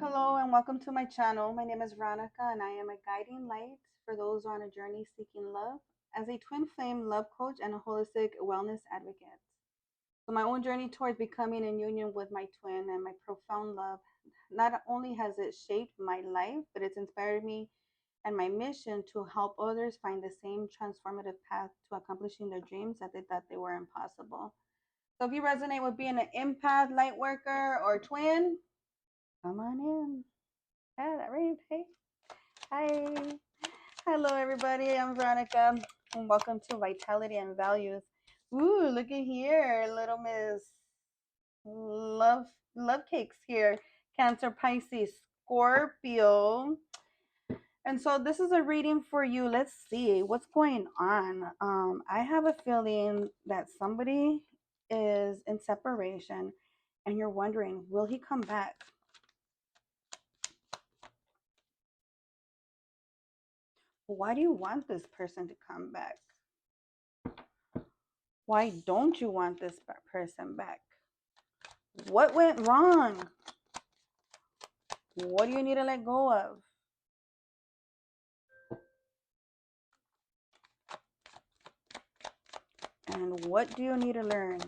Hello and welcome to my channel. My name is Veronica and I am a guiding light for those on a journey seeking love as a twin flame love coach and a holistic wellness advocate. So my own journey towards becoming in union with my twin and my profound love, not only has it shaped my life, but it's inspired me and my mission to help others find the same transformative path to accomplishing their dreams that they thought they were impossible. So if you resonate with being an empath, light worker, or twin, come on in. Yeah, that right. Hey, hi. Hello, everybody. I'm Veronica, and welcome to Vitality and Values. Ooh, look at here, little Miss Love Love Cakes here. Cancer, Pisces, Scorpio. And so this is a reading for you. Let's see what's going on. I have a feeling that somebody is in separation, and you're wondering, will he come back? Why do you want this person to come back? Why don't you want this person back? What went wrong? What do you need to let go of? And what do you need to learn?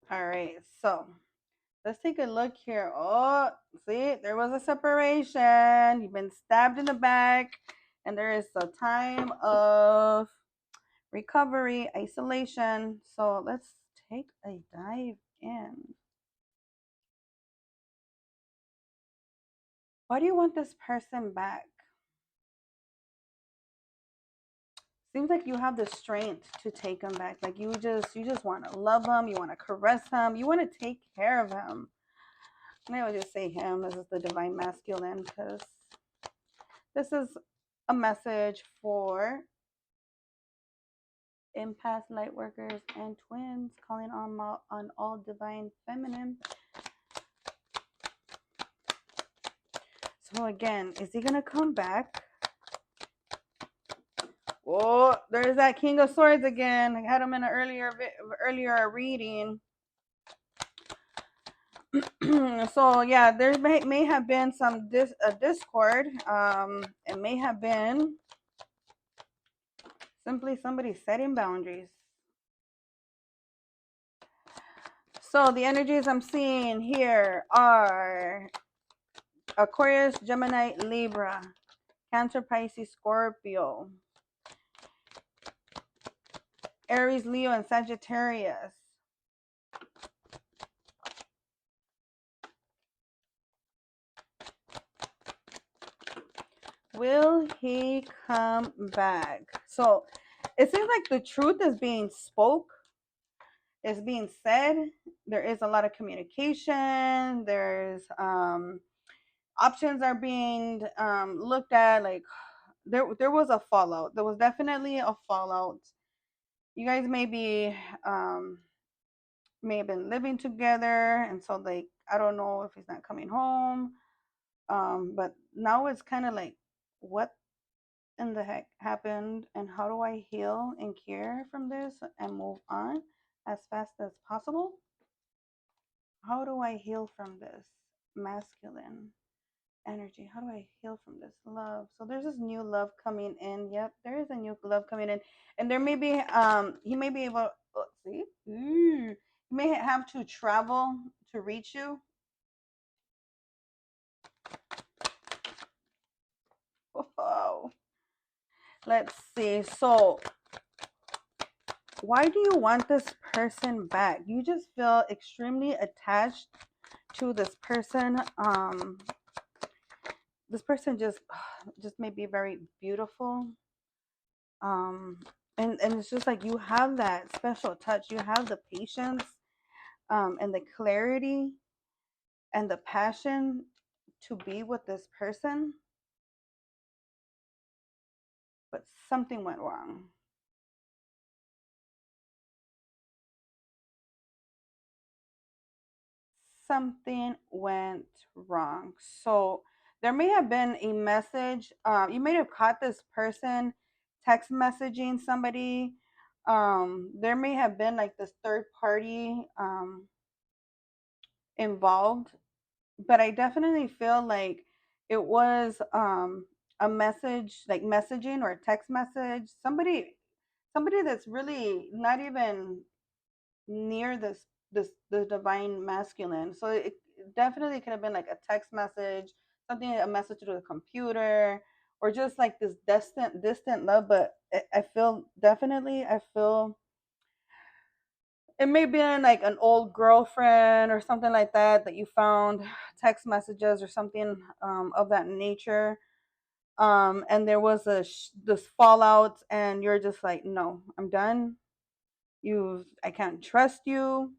All right, so let's take a look here. Oh, see, there was a separation. You've been stabbed in the back, and there is a time of recovery, isolation. So let's take a dive in. Why do you want this person back? Seems like you have the strength to take him back. Like you just want to love him, you want to caress him, you want to take care of him. Maybe I'll just say him. This is the divine masculine because this is a message for empaths, light workers, and twins, calling on all divine feminine. So again, is he gonna come back? Oh, there's that King of Swords again. I had him in an earlier reading. So yeah, there may have been some discord. It may have been simply somebody setting boundaries. So the energies I'm seeing here are Aquarius, Gemini, Libra, Cancer, Pisces, Scorpio, Aries, Leo, and Sagittarius. Will he come back? So it seems like the truth is being spoke, is being said. There is a lot of communication. There's options are being looked at. Like there was a fallout. There was definitely a fallout. You guys may have been living together, and so like I don't know if he's not coming home. But now it's kind of like, what in the heck happened, and how do I heal and cure from this and move on as fast as possible? How do I heal from this masculine energy? How do I heal from this love? So there's this new love coming in. Yep, there is a new love coming in, and there may be he may be able. Let's see, he may have to travel to reach you. Whoa. Let's see. So why do you want this person back? You just feel extremely attached to this person. This person just may be very beautiful. And it's just like you have that special touch. You have the patience, and the clarity and the passion to be with this person, but something went wrong. Something went wrong. So there may have been a message. You may have caught this person text messaging somebody, there may have been like this third party involved, but I definitely feel like it was a message, like messaging or a text message, somebody that's really not even near this the divine masculine. So it definitely could have been like a text message, something, a message to the computer, or just like this distant love. But I feel, definitely I feel it may be like an old girlfriend or something like that that you found text messages or something of that nature. And there was this fallout, and you're just like, no, I'm done. I can't trust you.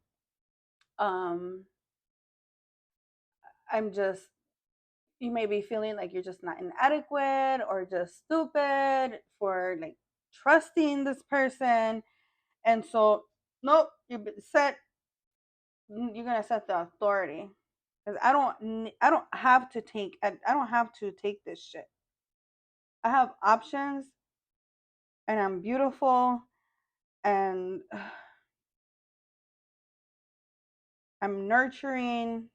um I'm just, you may be feeling like you're just not inadequate or just stupid for like trusting this person. And so, nope, you're gonna set the authority, because I don't have to take, I don't have to take this shit. I have options, and I'm beautiful, and I'm nurturing.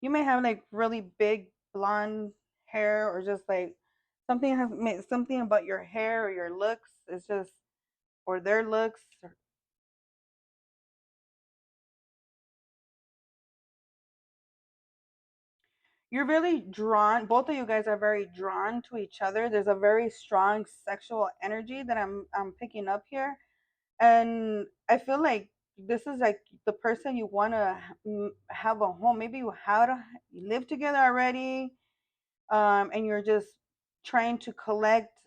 You may have like really big blonde hair, or just like something about your hair or your looks. It's just, or their looks. You're really drawn. Both of you guys are very drawn to each other. There's a very strong sexual energy that I'm picking up here, and I feel like this is like the person you want to have a home. Maybe you live together already, and you're just trying to collect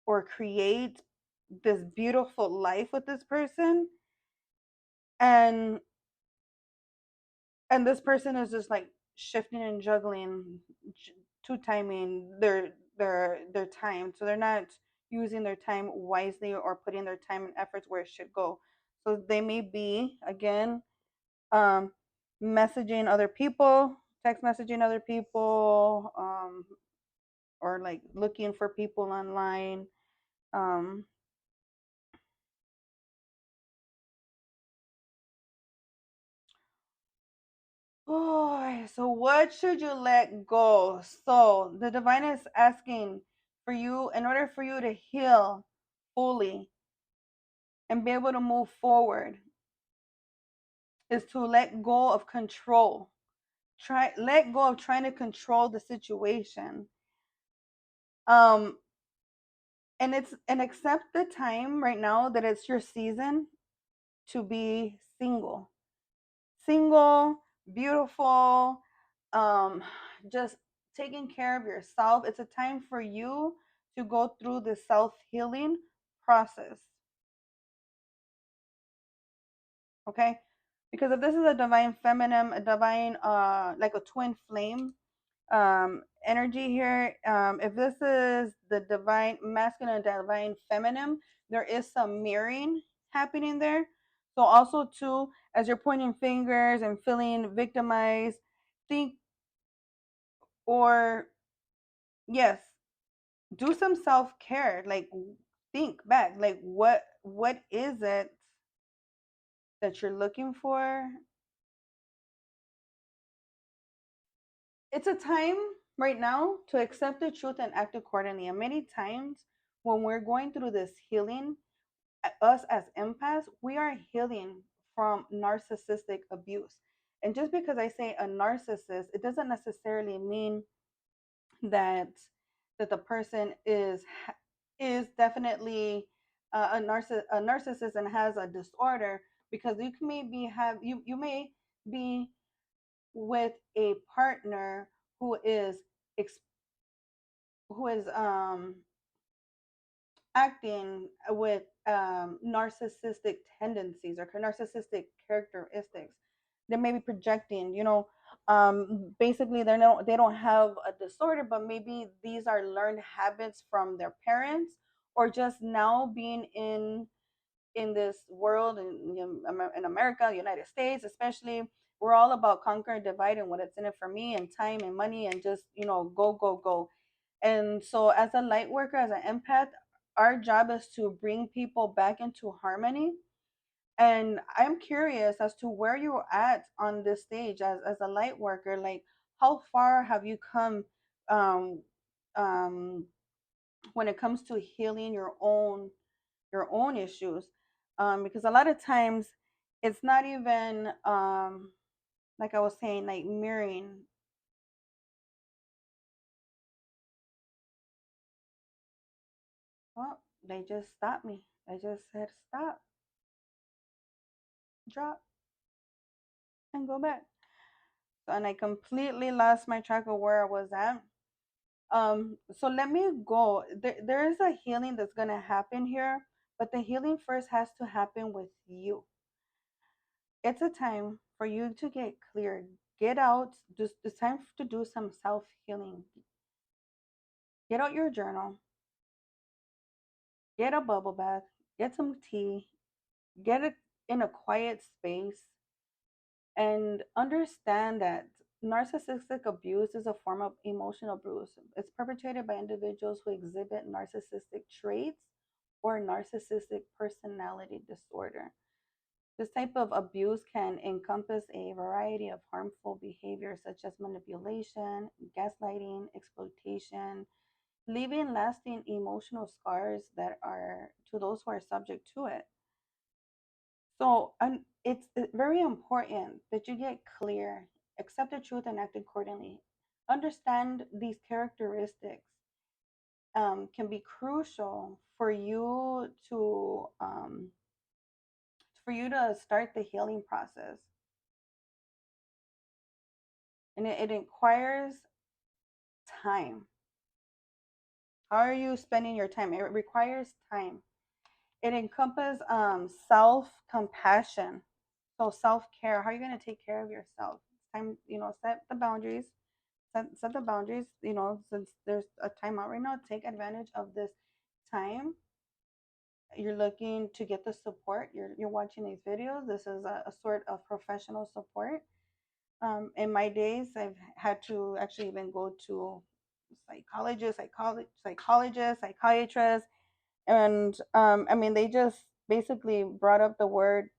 or create this beautiful life with this person. And and this person is just like shifting and juggling, two timing their time, so they're not using their time wisely or putting their time and efforts where it should go. So they may be, again, um messaging other people, text messaging other people, or like looking for people online. um Oh, so what should you let go? So the divine is asking for you, in order for you to heal fully and be able to move forward, is to let go of control. Let go of trying to control the situation. Um, and accept the time right now that it's your season to be single. Single, beautiful, um, just taking care of yourself. It's a time for you to go through the self healing process. Okay? Because if this is a divine feminine, a divine, like a twin flame energy here, if this is the divine masculine and divine feminine, there is some mirroring happening there. So also too, as you're pointing fingers and feeling victimized, think, or yes, do some self-care. Like, think back, like what is it that you're looking for? It's a time right now to accept the truth and act accordingly. And many times when we're going through this healing, us as empaths, we are healing from narcissistic abuse. And just because I say a narcissist, it doesn't necessarily mean that the person is definitely a narcissist and has a disorder, because you can maybe have you may be with a partner who is who is acting with narcissistic tendencies or narcissistic characteristics. They may be projecting, basically they don't have a disorder, but maybe these are learned habits from their parents, or just now being in this world, in America, United States especially. We're all about conquer and divide, and what it's in it for me, and time and money, and just go go go. And so as a light worker, as an empath, our job is to bring people back into harmony. And I'm curious as to where you're at on this stage as a light worker. Like, how far have you come, um, um, when it comes to healing your own issues? Because a lot of times it's not even, like I was saying, like mirroring. Well, they just stopped me. They just said stop, drop, and go back. So, and I completely lost my track of where I was at. So let me go. There is a healing that's gonna happen here, but the healing first has to happen with you. It's a time for you to get clear, get out. Just it's time to do some self healing. Get out your journal, get a bubble bath, get some tea, get it in a quiet space, and understand that narcissistic abuse is a form of emotional abuse. It's perpetrated by individuals who exhibit narcissistic traits or narcissistic personality disorder. This type of abuse can encompass a variety of harmful behaviors such as manipulation, gaslighting, exploitation, leaving lasting emotional scars that are to those who are subject to it. So it's very important that you get clear, accept the truth, and act accordingly. Understand these characteristics, can be crucial for you to start the healing process, and it requires time. How are you spending your time? It requires time. It encompasses self compassion, so self care. How are you going to take care of yourself? It's time, set the boundaries. Set the boundaries. Since there's a timeout right now, take advantage of this time. You're looking to get the support. You're watching these videos. This is a sort of professional support. In my days, I've had to actually even go to psychologists, psychiatrists, and I mean, they just basically brought up the word.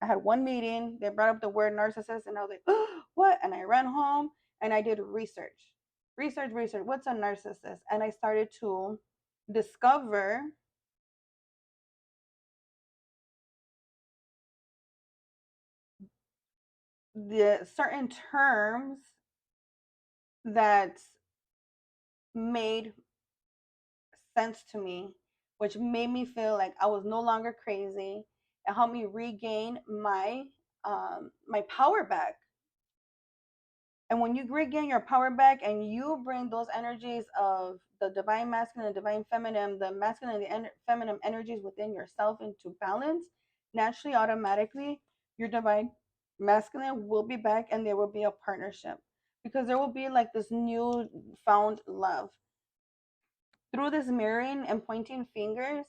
I had one meeting. They brought up the word narcissist, and I was like, oh, "What?" And I ran home and I did research. What's a narcissist? And I started to discover the certain terms that made sense to me, which made me feel like I was no longer crazy. It helped me regain my power back. And when you regain your power back and you bring those energies of the divine masculine and divine feminine, the masculine and the feminine energies within yourself into balance, naturally, automatically, your divine masculine will be back and there will be a partnership, because there will be like this new found love through this mirroring and pointing fingers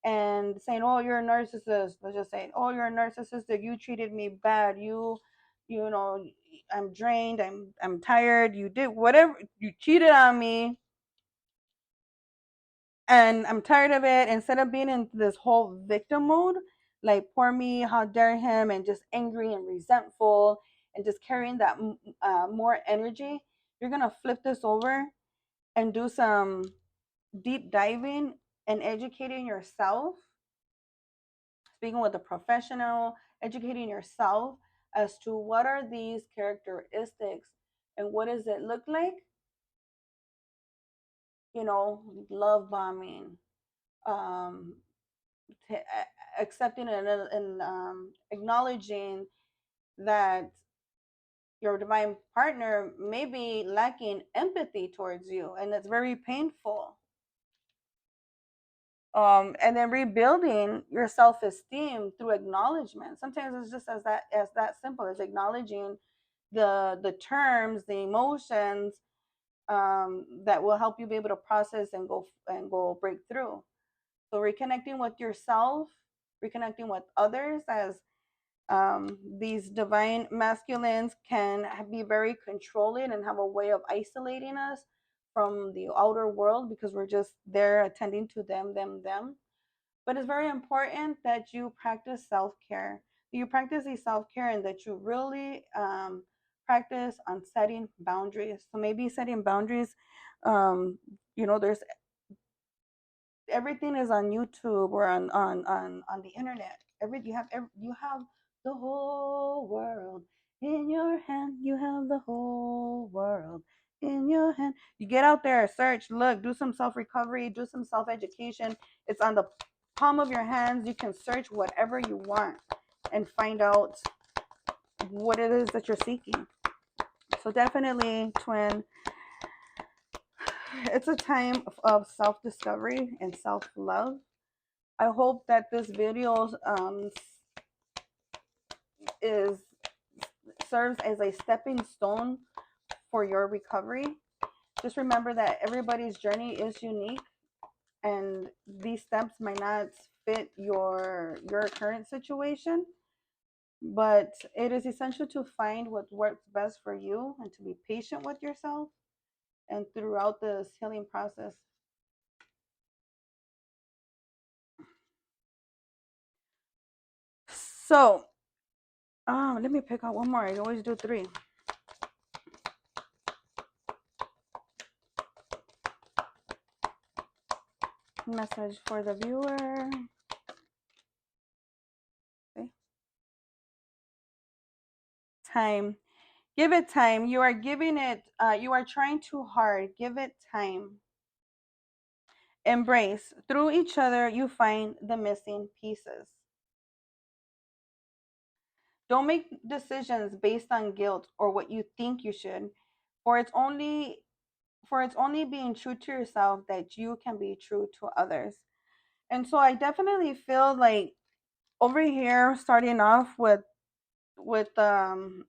and saying, "Oh, you're a narcissist." Let's just say, "Oh, you're a narcissistic. You treated me bad. You know, I'm drained. I'm tired. You did whatever. You cheated on me, and I'm tired of it." Instead of being in this whole victim mode, like poor me, how dare him, and just angry and resentful, and just carrying that more energy, you're gonna flip this over and do some deep diving and educating yourself, speaking with a professional, educating yourself as to what are these characteristics and what does it look like, love bombing, um, accepting and acknowledging that your divine partner may be lacking empathy towards you, and it's very painful. And then rebuilding your self-esteem through acknowledgement. Sometimes it's just as that simple as acknowledging the terms, the emotions, that will help you be able to process and go break through. So reconnecting with yourself, reconnecting with others, as these divine masculines can be very controlling and have a way of isolating us from the outer world because we're just there attending to them. But it's very important that you practice self-care. You practice the self-care and that you really practice on setting boundaries. So maybe setting boundaries, um, there's everything is on YouTube or on the internet. You have the whole world in your hand. You have the whole world in your hand. You get out there, search, look, do some self recovery, do some self education. It's on the palm of your hands. You can search whatever you want and find out what it is that you're seeking. So definitely, twin, it's a time of self discovery and self love. I hope that this video is serves as a stepping stone for your recovery. Just remember that everybody's journey is unique, and these steps might not fit your current situation, but it is essential to find what works best for you and to be patient with yourself and throughout this healing process. So, let me pick out one more. I always do three. Message for the viewer. Okay. Time. Give it time. You are giving it, you are trying too hard. Give it time. Embrace. Through each other, you find the missing pieces. Don't make decisions based on guilt or what you think you should, for it's only being true to yourself that you can be true to others. And so I definitely feel like over here, starting off with um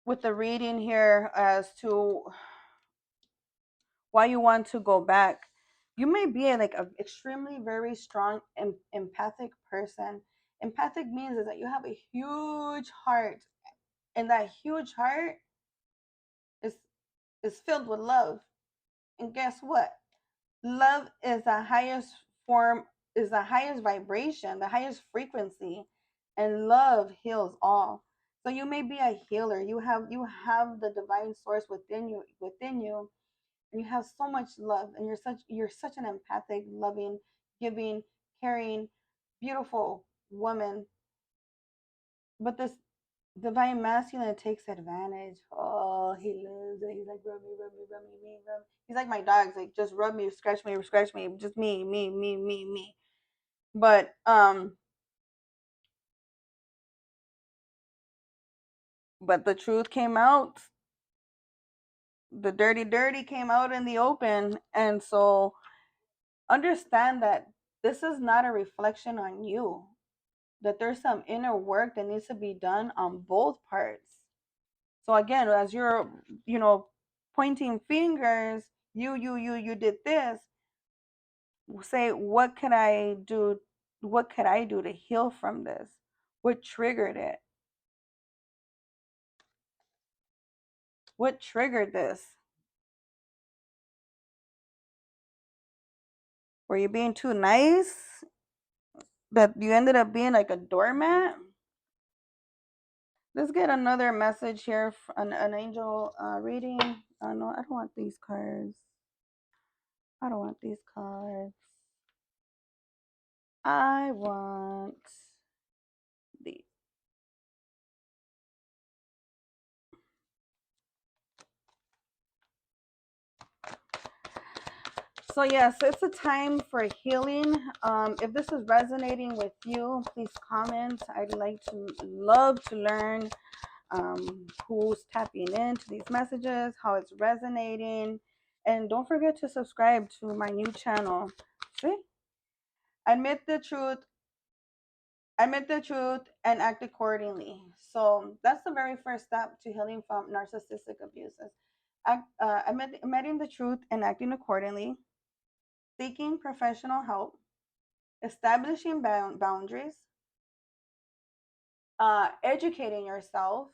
with the reading here as to why you want to go back. You may be like an extremely very strong empathic person. Empathic means is that you have a huge heart, and that huge heart is is filled with love. And guess what? Love is the highest form, is the highest vibration, the highest frequency, and love heals all. So you may be a healer. You have the divine source within you, and you have so much love, and you're such an empathic, loving, giving, caring, beautiful woman. But this divine masculine takes advantage. Oh, he loves it. He's like, rub me, rub me. He's like my dogs, like just rub me, scratch me, just me. But but the truth came out. The dirty came out in the open, and so understand that this is not a reflection on you. That there's some inner work that needs to be done on both parts. So again, as you're, pointing fingers, you did this. Say, what could I do? What could I do to heal from this? What triggered it? What triggered this? Were you being too nice? That you ended up being like a doormat? Let's get another message here, an angel reading. No, I don't want these cards. I don't want these cards. I want these. So yes, it's a time for healing. If this is resonating with you, please comment. I'd love to learn who's tapping into these messages, how it's resonating, and don't forget to subscribe to my new channel. See, admit the truth, and act accordingly. So that's the very first step to healing from narcissistic abuses. Admitting the truth and acting accordingly, seeking professional help, establishing boundaries, educating yourself,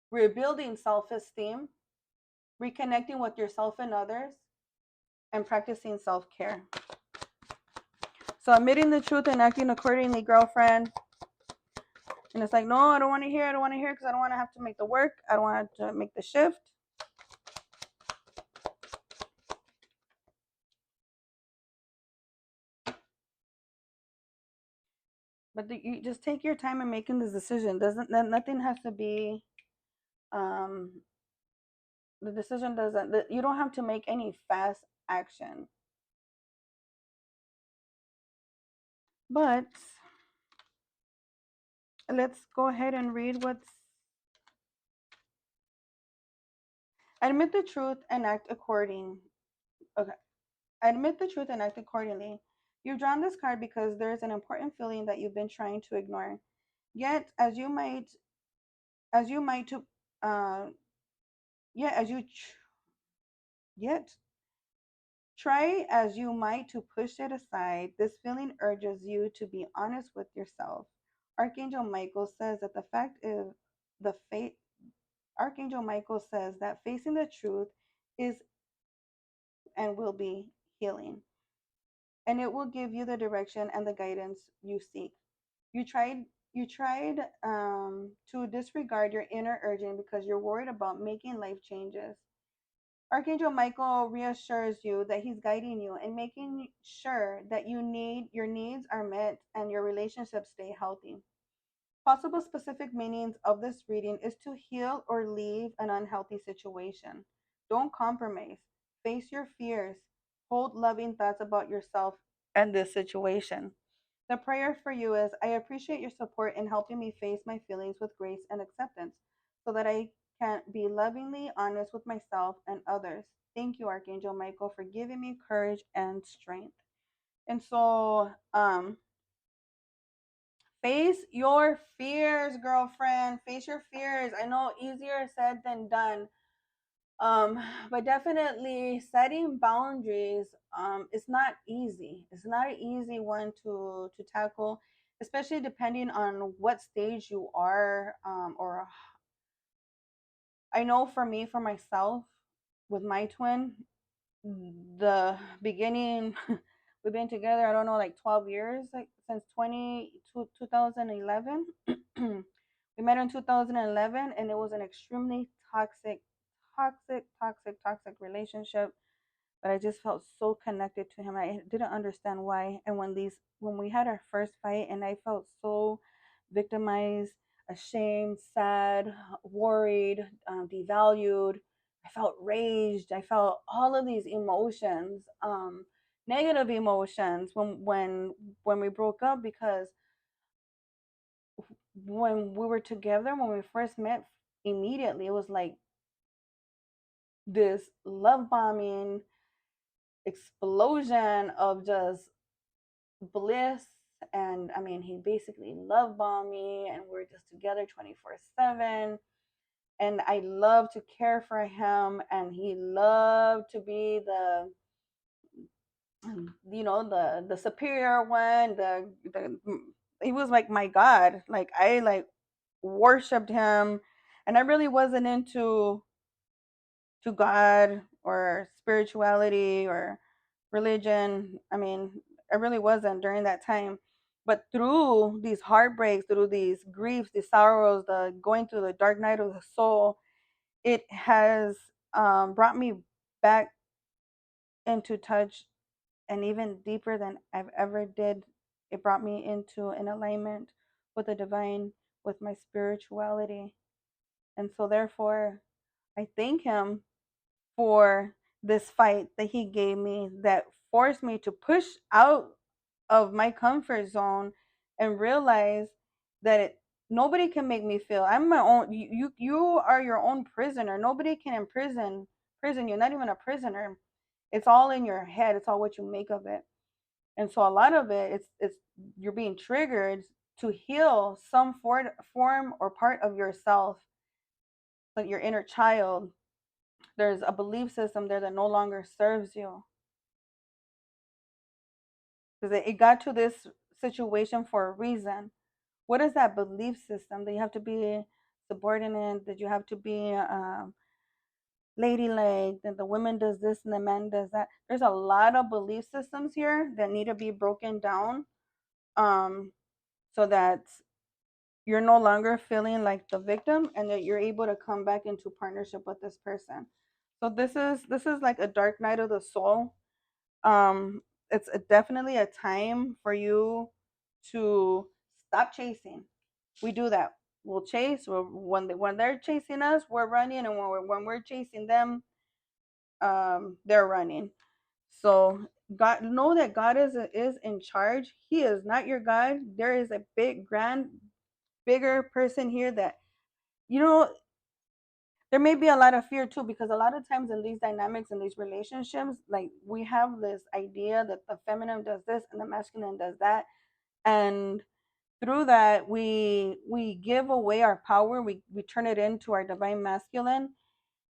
rebuilding self esteem, reconnecting with yourself and others, and practicing self-care. So admitting the truth and acting accordingly, girlfriend. And it's like, no, I don't want to hear. I don't want to hear because I don't want to have to make the work. I don't want to make the shift. But you just take your time in making this decision. Nothing has to be um the decision doesn't you don't have to make any fast action. But let's go ahead and read what's admit the truth and act according. Okay. Admit the truth and act accordingly. You've drawn this card because there is an important feeling that you've been trying to ignore. Yet, as you might to, yet as you, yet try as you might to push it aside, this feeling urges you to be honest with yourself. Archangel Michael says that the fact is the fate. Archangel Michael says that facing the truth is and will be healing, and it will give you the direction and the guidance you seek. You tried to disregard your inner urging because you're worried about making life changes. Archangel Michael reassures you that he's guiding you and making sure that your needs are met and your relationships stay healthy. Possible specific meanings of this reading is to heal or leave an unhealthy situation. Don't compromise. Face your fears. Hold loving thoughts about yourself and this situation. The prayer for you is I appreciate your support in helping me face my feelings with grace and acceptance so that I can be lovingly honest with myself and others. Thank you, Archangel Michael, for giving me courage and strength. And so, face your fears, girlfriend. Face your fears. I know easier said than done. But definitely setting boundaries is not easy. It's not an easy one to tackle, especially depending on what stage you are. Or I know for me, for myself, with my twin, the beginning, we've been together, I don't know, like 12 years, like since 2011. We met in 2011, and it was an extremely toxic relationship. But I just felt so connected to him. I didn't understand why. And when we had our first fight, and I felt so victimized, ashamed, sad, worried, devalued. I felt raged. I felt all of these emotions, negative emotions when we broke up, because when we were together, when we first met, immediately it was like this love bombing explosion of just bliss. And I mean, he basically love bombed me, and we're just together 24/7. And I love to care for him, and he loved to be the superior one. The He was like my god. Like I like worshipped him, and I really wasn't into to God or spirituality or religion. I mean, I really wasn't during that time. But through these heartbreaks, through these griefs, these sorrows, the going through the dark night of the soul, it has brought me back into touch, and even deeper than I've ever did. It brought me into an alignment with the divine, with my spirituality. And so therefore, I thank him for this fight that he gave me, that forced me to push out of my comfort zone and realize that nobody can make me feel I'm my own. You are your own prisoner. Nobody can prison you. Not even a prisoner. It's all in your head. It's all what you make of it. And so a lot of it, it's you're being triggered to heal some form or part of yourself, like your inner child. There's a belief system there that no longer serves you, because it got to this situation for a reason. What is that belief system? That you have to be subordinate, that you have to be ladylike, that the woman does this and the man does that. There's a lot of belief systems here that need to be broken down, um, so that you're no longer feeling like the victim and that you're able to come back into partnership with this person. So this is like a dark night of the soul. It's definitely a time for you to stop chasing. We do that. We'll chase. When they're chasing us, we're running, and when we're chasing them, they're running. So God, know that God is in charge. He is not your God. There is a bigger person here that, you know, there may be a lot of fear too, because a lot of times in these dynamics, in these relationships, like, we have this idea that the feminine does this and the masculine does that, and through that we give away our power. We turn it into our divine masculine,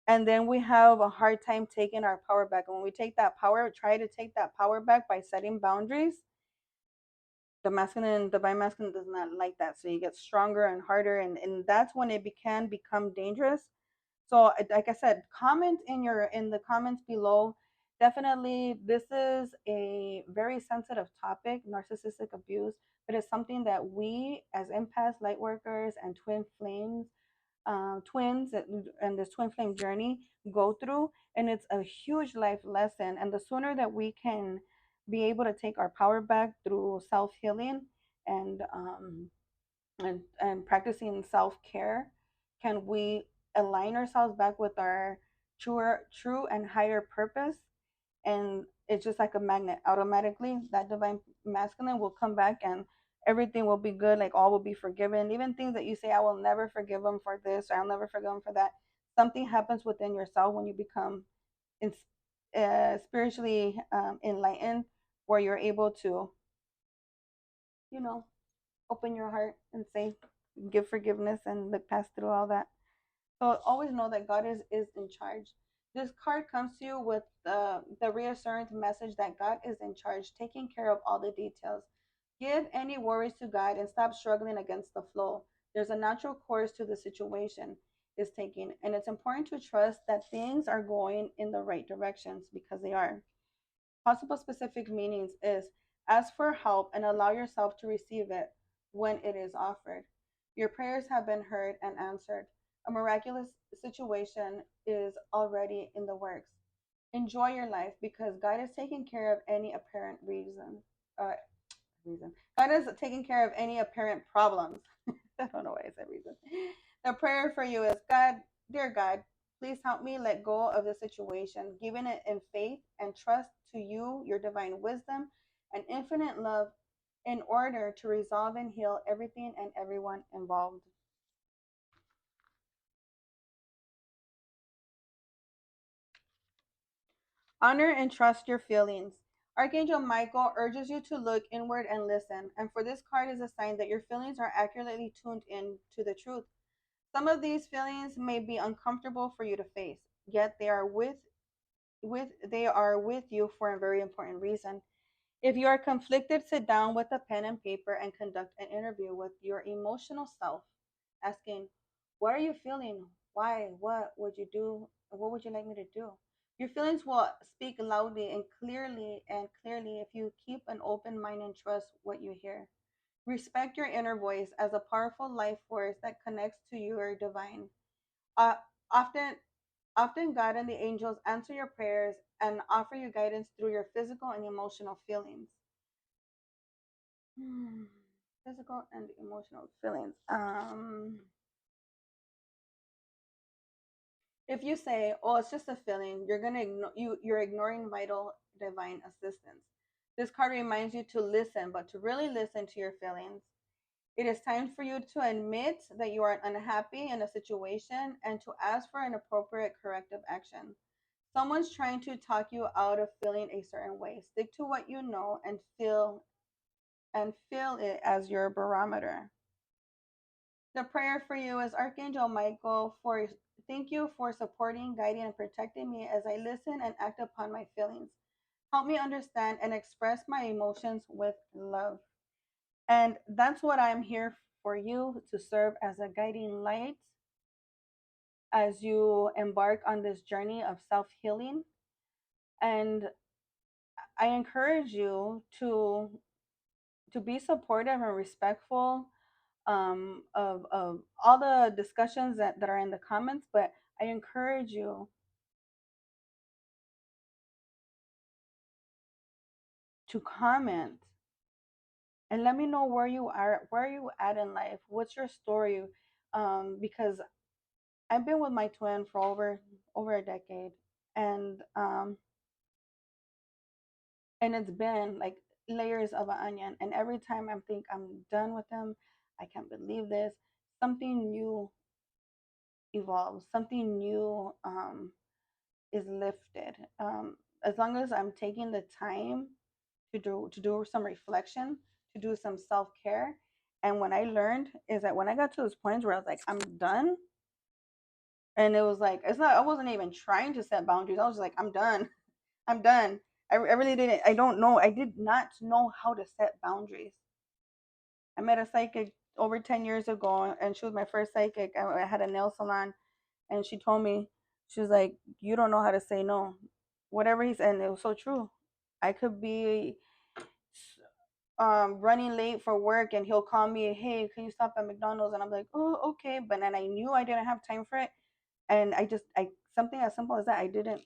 and then we have a hard time taking our power back. And when we take that power, try to take that power back by setting boundaries, the divine masculine does not like that, so you get stronger and harder, and that's when it can become dangerous. So, like I said, comment in the comments below. Definitely, this is a very sensitive topic, narcissistic abuse, but it's something that we as empaths, light workers, and twin flames, twins, and this twin flame journey go through, and it's a huge life lesson. And the sooner that we can be able to take our power back through self healing, and practicing self care, can we align ourselves back with our true and higher purpose. And it's just like a magnet. Automatically that divine masculine will come back, and everything will be good. Like, all will be forgiven, even things that you say, I will never forgive them for this, or I'll never forgive them for that. Something happens within yourself when you become in, spiritually enlightened, where you're able to, you know, open your heart and say, give forgiveness, and look past through all that. So always know that God is in charge. This card comes to you with the reassurance message that God is in charge, taking care of all the details. Give any worries to God and stop struggling against the flow. There's a natural course to the situation is taking, and it's important to trust that things are going in the right directions, because they are. Possible specific meanings is: ask for help and allow yourself to receive it when it is offered. Your prayers have been heard and answered. A miraculous situation is already in the works. Enjoy your life, because God is taking care of any apparent Uh, reason. God is taking care of any apparent problems. I don't know why I said reason. The prayer for you is: God, dear God, please help me let go of the situation, giving it in faith and trust to you, your divine wisdom and infinite love, in order to resolve and heal everything and everyone involved. Honor and trust your feelings. Archangel Michael urges you to look inward and listen, and for this card is a sign that your feelings are accurately tuned in to the truth. Some of these feelings may be uncomfortable for you to face, yet they are with you for a very important reason. If you are conflicted, sit down with a pen and paper and conduct an interview with your emotional self, asking, what are you feeling? Why? What would you do? What would you like me to do? Your feelings will speak loudly and clearly if you keep an open mind and trust what you hear. Respect your inner voice as a powerful life force that connects to your divine. Uh, often, often God and the angels answer your prayers and offer you guidance through your physical and emotional feelings. Hmm. Physical and emotional feelings. If you say, "Oh, it's just a feeling," you're ignoring vital divine assistance. This card reminds you to listen, but to really listen to your feelings. It is time for you to admit that you are unhappy in a situation and to ask for an appropriate corrective action. Someone's trying to talk you out of feeling a certain way. Stick to what you know and feel it as your barometer. The prayer for you is: Archangel Michael, for thank you for supporting, guiding, and protecting me as I listen and act upon my feelings. Help me understand and express my emotions with love. And that's what I'm here for you, to serve as a guiding light as you embark on this journey of self healing. And I encourage you to be supportive and respectful of all the discussions that are in the comments, but I encourage you to comment and let me know where you at in life. What's your story? Because I've been with my twin for over a decade, and and it's been like layers of an onion. And every time I think I'm done with him, I can't believe this. Something new evolves. Something new is lifted. As long as I'm taking the time to do some reflection, to do some self care. And what I learned is that when I got to those points where I was like, I'm done, and it was like it's not. I wasn't even trying to set boundaries. I was just like, I'm done. I'm done. I really didn't. I don't know. I did not know how to set boundaries. I met a psychic over 10 years ago, and she was my first psychic. I had a nail salon, and she told me, she was like, "You don't know how to say no." Whatever he said, and it was so true. I could be running late for work and he'll call me, hey, can you stop at McDonald's? And I'm like, oh, okay. But then I knew I didn't have time for it. And I something as simple as that, I didn't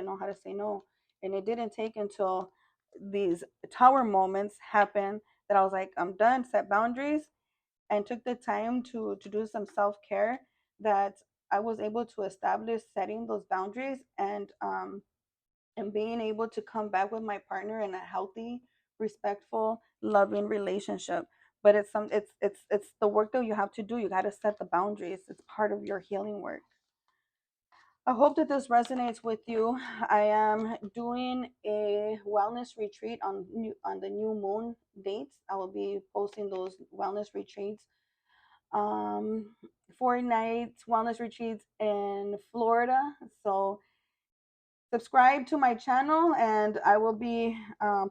know how to say no. And it didn't take until these tower moments happened that I was like, I'm done, set boundaries, and took the time to do some self-care, that I was able to establish setting those boundaries, and being able to come back with my partner in a healthy, respectful, loving relationship. But it's the work that you have to do. You got to set the boundaries. It's part of your healing work. I hope that this resonates with you. I am doing a wellness retreat on the new moon dates. I will be posting those wellness retreats. Um, 4 nights wellness retreats in Florida. So subscribe to my channel, and I will be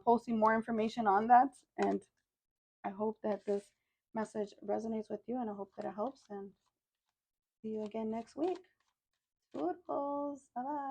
posting more information on that. And I hope that this message resonates with you, and I hope that it helps. And see you again next week. Toodles. Bye bye.